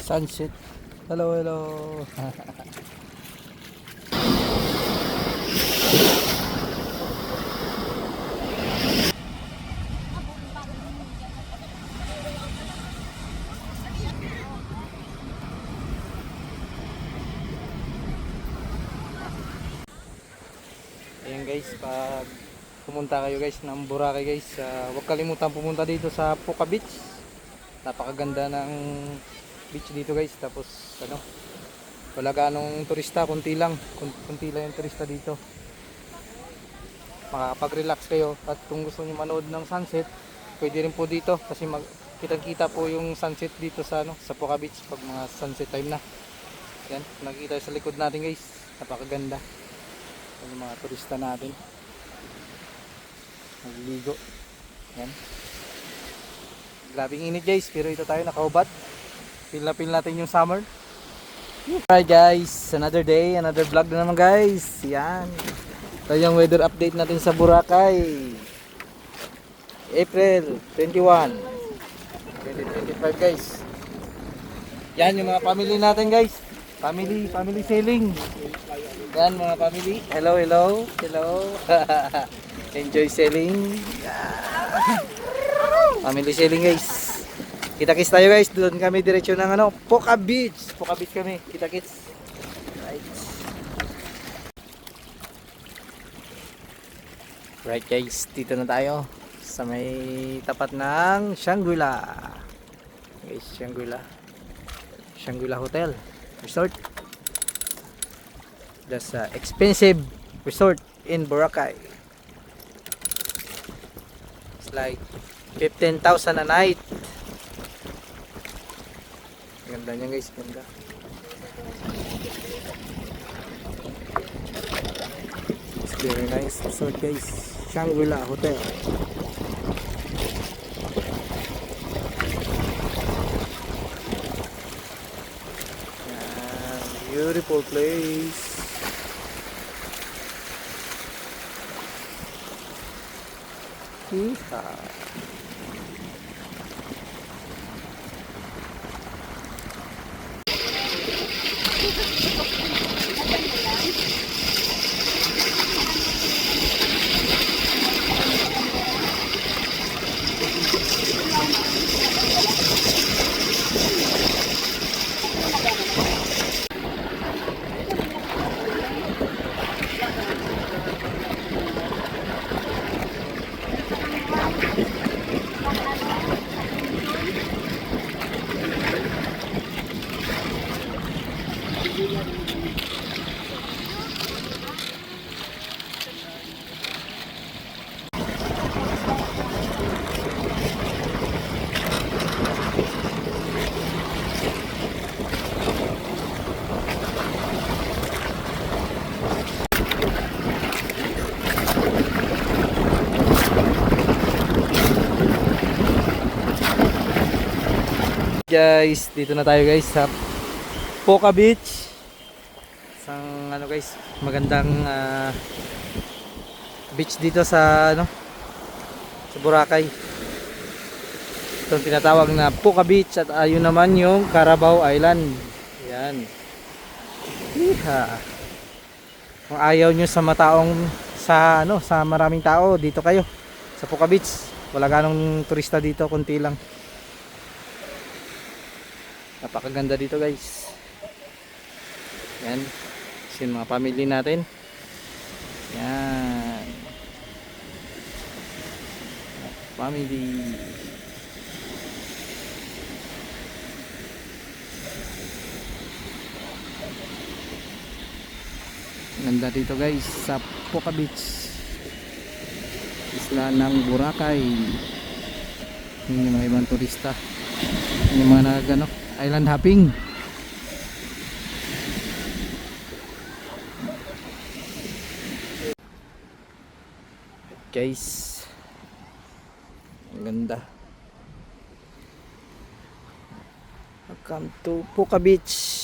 Sunset. Hello, hello. Ayan guys, pag pumunta kayo guys ng Boracay guys, huwag kalimutan pumunta dito sa Puka Beach. Napakaganda ng beach dito guys. Tapos ano, wala ganong turista, kunti lang yung turista dito. Makakapag-relax kayo, at kung gusto niyo manood ng sunset, pwede rin po dito kasi kitang-kita po yung sunset dito sa ano, sa Puka Beach pag mga sunset time na. Yan, nakikita sa likod natin guys. Napakaganda. Yung mga turista natin nagliligo. Yan, grabing init guys, pero ito tayo nakaubat. Feel na feel natin yung summer. Alright guys, another day, another vlog na naman guys. Yan, ito yung weather update natin sa Boracay, April 21, 2025 guys. Yan yung mga family natin guys. Family sailing. Yan mga family. Hello. Enjoy sailing. Family sailing guys. Kita-kits tayo guys. Doon kami diretsyon ng ano, Puka Beach. Puka Beach kami. Kita-kits. Right guys, dito na tayo sa may tapat ng Shangri-La. Guys, Shangri-La Hotel Resort. That's expensive resort in Boracay. It's like 15,000 a night. Ganda niya guys, ganda. It's very nice resort guys. Shangri-La Hotel. Beautiful place. Yeehaw. Guys, dito na tayo guys sa Puka Beach. Isang ano guys, magandang beach dito sa ano, sa Boracay. Ito tinatawag na Puka Beach, at ayun naman yung Carabao Island. Yan. Iha. Kung ayaw nyo sa mataong sa ano, sa maraming tao, dito kayo sa Puka Beach. Wala ganong turista dito, kunti lang. Napakaganda dito guys. Yan, sin mga family natin. Yan, family. Ganda dito guys sa Puka Beach, isla ng Boracay. Yung mga ibang turista, yung mga nagano, island hopping. Guys, Ang ganda. Welcome to Puka Beach.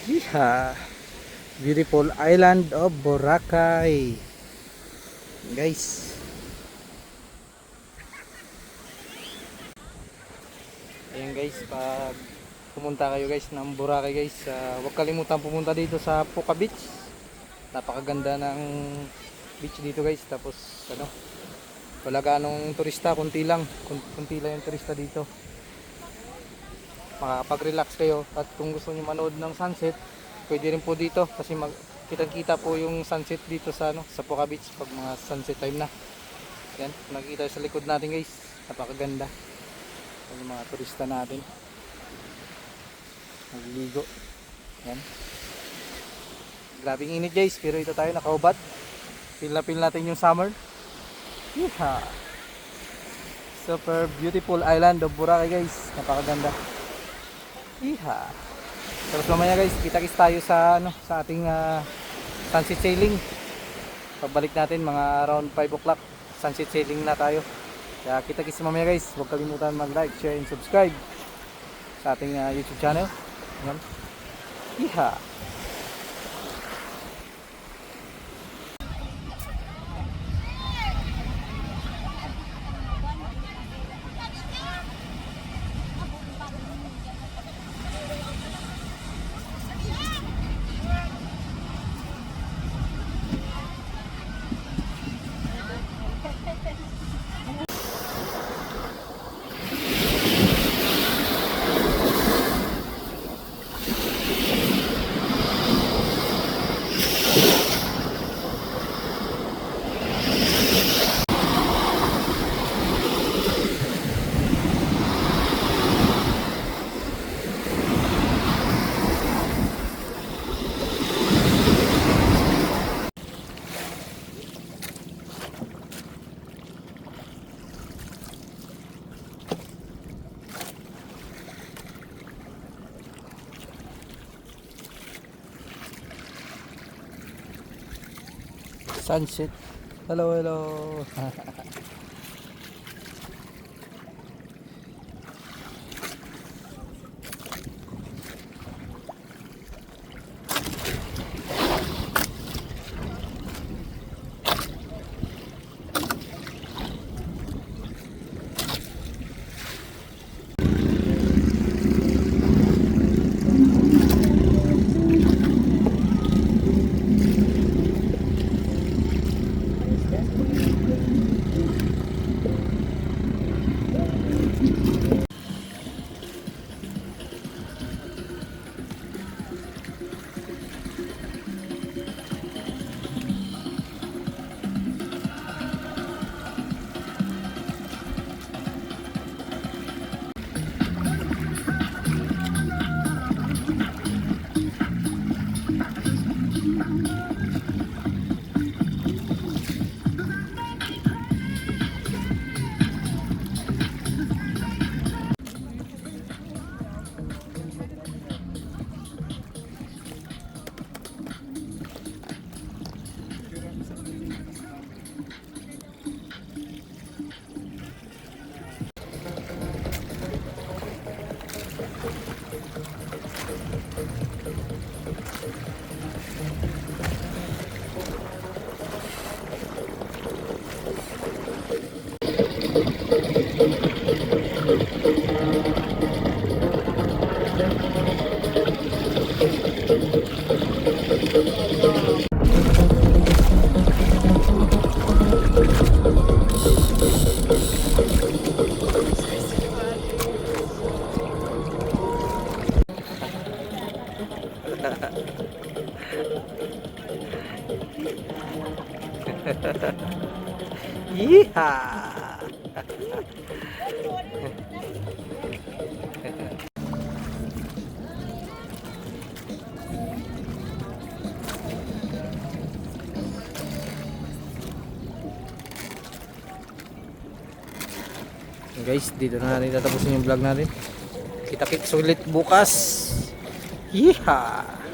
Yeehaw! Beautiful island of Boracay. Guys. Ayan guys, pag pumunta kayo guys ng Boracay guys, huwag kalimutan pumunta dito sa Puka Beach. Napakaganda ng beach dito guys. Tapos ano, wala ganong turista, kunti lang yung turista dito. Makakapag-relax kayo, at kung gusto niyo manood ng sunset, pwede rin po dito kasi kitang-kita po yung sunset dito sa sa Puka Beach pag mga sunset time na. Yan, nakikita sa likod natin guys, napakaganda. Yung mga turista natin nagliligo. Yan, grabing init guys, pero ito tayo nakaubat. Feel na feel natin yung summer. Yeehaw! Super beautiful island of Boracay guys, napakaganda. Iha. Tapos mamaya guys, kita-kits tayo sa sa ating sunset sailing. Pagbalik natin mga around 5 o'clock, sunset sailing na tayo. Kaya kita-kits mamaya guys. Huwag kalimutan mag-like, share, and subscribe sa ating YouTube channel. Ayan. Iha. Sunset. Hello, hello. Yeehaw! Guys, dito na natin tatapusin yung vlog natin. Kita-kits ulit bukas. Yeehaw!